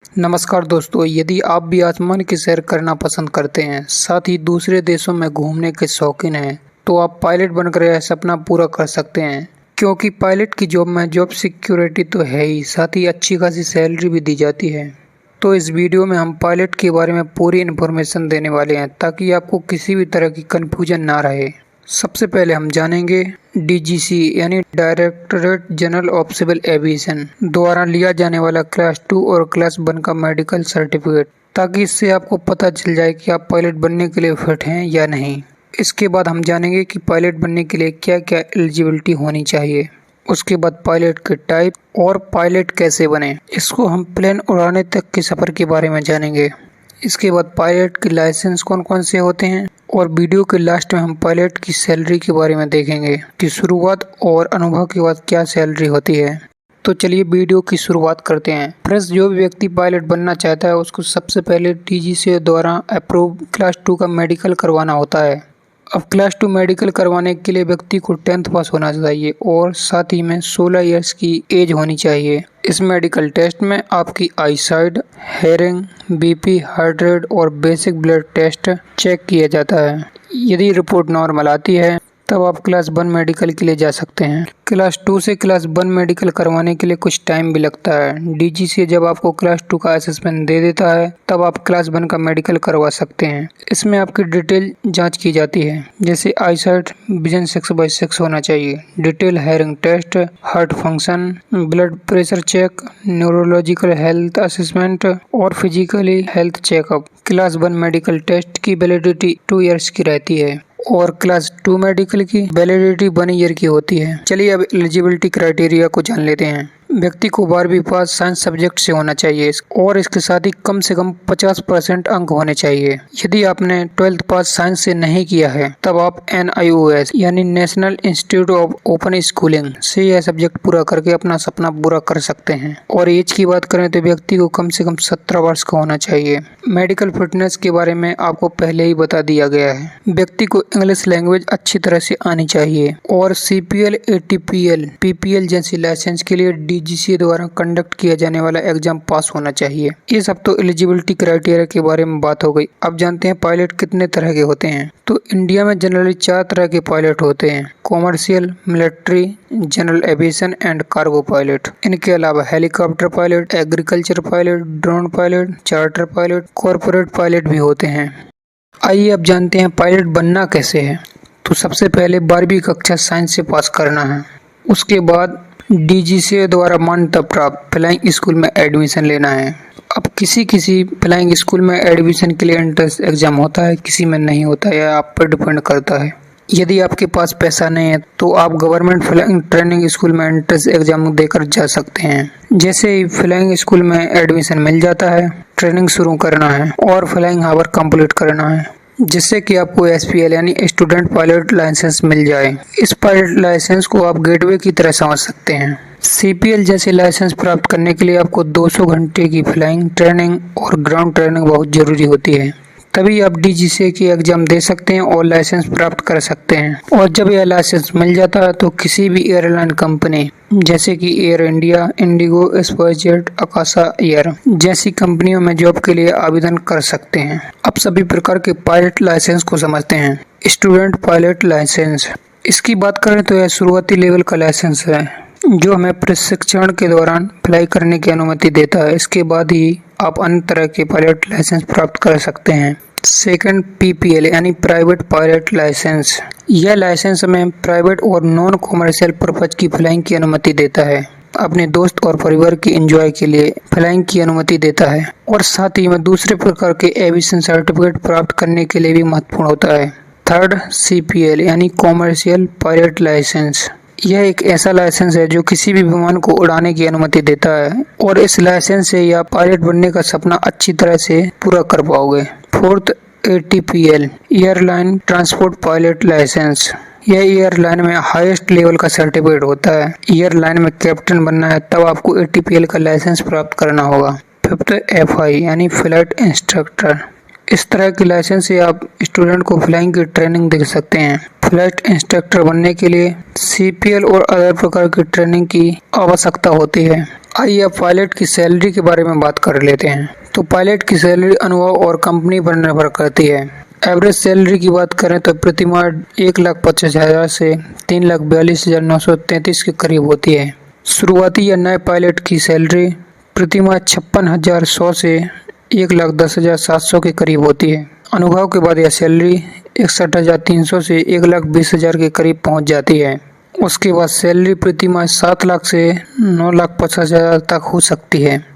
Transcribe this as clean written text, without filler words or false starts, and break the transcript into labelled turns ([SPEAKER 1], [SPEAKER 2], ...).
[SPEAKER 1] नमस्कार दोस्तों, यदि आप भी आसमान की सैर करना पसंद करते हैं, साथ ही दूसरे देशों में घूमने के शौकीन हैं, तो आप पायलट बनकर यह सपना पूरा कर सकते हैं। क्योंकि पायलट की जॉब में जॉब सिक्योरिटी तो है ही, साथ ही अच्छी खासी सैलरी भी दी जाती है। तो इस वीडियो में हम पायलट के बारे में पूरी इन्फॉर्मेशन देने वाले हैं, ताकि आपको किसी भी तरह की कन्फ्यूजन ना रहे। सबसे पहले हम जानेंगे डीजीसी यानी directorate general of civil aviation द्वारा लिया जाने वाला क्लास 2 और क्लास 1 का मेडिकल सर्टिफिकेट, ताकि इससे आपको पता चल जाए कि आप पायलट बनने के लिए फिट हैं या नहीं। इसके बाद हम जानेंगे कि पायलट बनने के लिए क्या क्या एलिजिबिलिटी होनी चाहिए। उसके बाद पायलट के टाइप और पायलट कैसे बने, इसको हम प्लेन उड़ाने तक के सफ़र के बारे में जानेंगे। इसके बाद पायलट के लाइसेंस कौन कौन से होते हैं, और वीडियो के लास्ट में हम पायलट की सैलरी के बारे में देखेंगे कि शुरुआत और अनुभव के बाद क्या सैलरी होती है। तो चलिए वीडियो की शुरुआत करते हैं। फ्रेंड्स, जो भी व्यक्ति पायलट बनना चाहता है उसको सबसे पहले डीजीसी द्वारा अप्रूव क्लास 2 का मेडिकल करवाना होता है। अब क्लास 2 मेडिकल करवाने के लिए व्यक्ति को 10th पास होना चाहिए और साथ ही में 16 ईयर्स की एज होनी चाहिए। इस मेडिकल टेस्ट में आपकी eyesight, hearing, BP, heart rate और बेसिक ब्लड टेस्ट चेक किया जाता है। यदि रिपोर्ट नॉर्मल आती है तब आप क्लास 1 मेडिकल के लिए जा सकते हैं। क्लास 2 से क्लास 1 मेडिकल करवाने के लिए कुछ टाइम भी लगता है। डीजीसी जब आपको क्लास 2 का असेसमेंट दे देता है तब आप क्लास 1 का मेडिकल करवा सकते हैं। इसमें आपकी डिटेल जांच की जाती है, जैसे आई साइट, विजन 6/6 होना चाहिए, detail hearing test, heart function, blood pressure check, neurological health assessment और physically health checkup. Class 1 medical test की वैलिडिटी 2 ईयर्स की रहती है और क्लास 2 मेडिकल की वैलिडिटी 1 ईयर की होती है। चलिए अब एलिजिबिलिटी क्राइटेरिया को जान लेते हैं। व्यक्ति को 12वीं पास साइंस सब्जेक्ट से होना चाहिए और इसके साथ ही कम से कम 50% अंक होने चाहिए। यदि आपने 12th पास साइंस से नहीं किया है तब आप NIOS यानी national institute of open schooling से यह सब्जेक्ट पूरा करके अपना सपना पूरा कर सकते हैं। और एज की बात करें तो व्यक्ति को कम से कम 17 वर्ष का होना चाहिए। मेडिकल फिटनेस के बारे में आपको पहले ही बता दिया गया है। व्यक्ति को इंग्लिश लैंग्वेज अच्छी तरह से आनी चाहिए और CPL, ATPL, PPL जैसी लाइसेंस के लिए डीजीसी द्वारा कंडक्ट किया जाने वाला एग्जाम पास होना चाहिए। ये सब तो एलिजिबिलिटी क्राइटेरिया के बारे में बात हो गई। अब जानते हैं पायलट कितने तरह के होते हैं। तो इंडिया में जनरली 4 तरह के पायलट होते हैं: commercial, military, general aviation and cargo pilot. इनके अलावा helicopter pilot, agriculture pilot, drone pilot, charter pilot, corporate pilot भी होते हैं। आइए अब जानते हैं पायलट बनना कैसे है। तो सबसे पहले 12वीं कक्षा साइंस से पास करना है। उसके बाद डीजीसी द्वारा मान्यता प्राप्त फ्लाइंग स्कूल में एडमिशन लेना है। अब किसी फ्लाइंग स्कूल में एडमिशन के लिए एंट्रेंस एग्जाम होता है, किसी में नहीं होता है, आप पर डिपेंड करता है। यदि आपके पास पैसा नहीं है तो आप गवर्नमेंट फ्लाइंग ट्रेनिंग स्कूल में एंट्रेंस एग्जाम देकर जा सकते हैं। जैसे ही फ्लाइंग स्कूल में एडमिशन मिल जाता है, ट्रेनिंग शुरू करना है और फ्लाइंग आवर कंप्लीट करना है, जिससे कि आपको SPL यानी स्टूडेंट पायलट लाइसेंस मिल जाए। इस पायलट लाइसेंस को आप गेटवे की तरह समझ सकते हैं। CPL जैसे लाइसेंस प्राप्त करने के लिए आपको 200 घंटे की फ्लाइंग ट्रेनिंग और ग्राउंड ट्रेनिंग बहुत जरूरी होती है। तभी आप डीजीसी की एग्जाम दे सकते हैं और लाइसेंस प्राप्त कर सकते हैं। और जब यह लाइसेंस मिल जाता है तो किसी भी एयरलाइन कंपनी जैसे कि Air India, IndiGo, SpiceJet, Akasa Air जैसी कंपनियों में जॉब के लिए आवेदन कर सकते हैं। अब सभी प्रकार के पायलट लाइसेंस को समझते हैं। स्टूडेंट पायलट लाइसेंस, इसकी बात करें तो यह शुरुआती लेवल का लाइसेंस है जो हमें प्रशिक्षण के दौरान फ्लाई करने की अनुमति देता है। इसके बाद ही आप अन्य तरह के पायलट लाइसेंस प्राप्त कर सकते हैं। सेकंड, PPL यानी प्राइवेट पायलट लाइसेंस। यह लाइसेंस हमें प्राइवेट और नॉन कॉमर्शियल पर्पज की फ्लाइंग की अनुमति देता है। अपने दोस्त और परिवार की एंजॉय के लिए फ्लाइंग की अनुमति देता है और साथ ही में दूसरे प्रकार के एविएशन सर्टिफिकेट प्राप्त करने के लिए भी महत्वपूर्ण होता है। थर्ड, CPL यानी कॉमर्शियल पायलट लाइसेंस। यह एक ऐसा लाइसेंस है जो किसी भी विमान को उड़ाने की अनुमति देता है और इस लाइसेंस से आप पायलट बनने का सपना अच्छी तरह से पूरा कर पाओगे। Fourth, ATPL airline transport pilot licence. यह एयरलाइन में हाईएस्ट लेवल का सर्टिफिकेट होता है। एयरलाइन में कैप्टन बनना है तब आपको ATPL का लाइसेंस प्राप्त करना होगा। फिफ्थ, FI यानी फ्लाइट इंस्ट्रक्टर। इस तरह की लाइसेंस से आप स्टूडेंट को फ्लाइंग की ट्रेनिंग दे सकते हैं। फ्लाइट इंस्ट्रक्टर बनने के लिए CPL और अदर प्रकार की ट्रेनिंग की आवश्यकता होती है। आइए अब पायलट की सैलरी के बारे में बात कर लेते हैं। तो पायलट की सैलरी अनुभव और कंपनी पर निर्भर करती है। एवरेज सैलरी की बात करें तो प्रति माह 1,50,000 से 3,42,933 के करीब होती है। शुरुआती या नए पायलट की सैलरी प्रति माह 56,100 से 1,10,700 के करीब होती है। अनुभव के बाद यह सैलरी 61,300 से 1,20,000 के करीब पहुंच जाती है। उसके बाद सैलरी प्रति माह 7 लाख से 9,50,000 तक हो सकती है।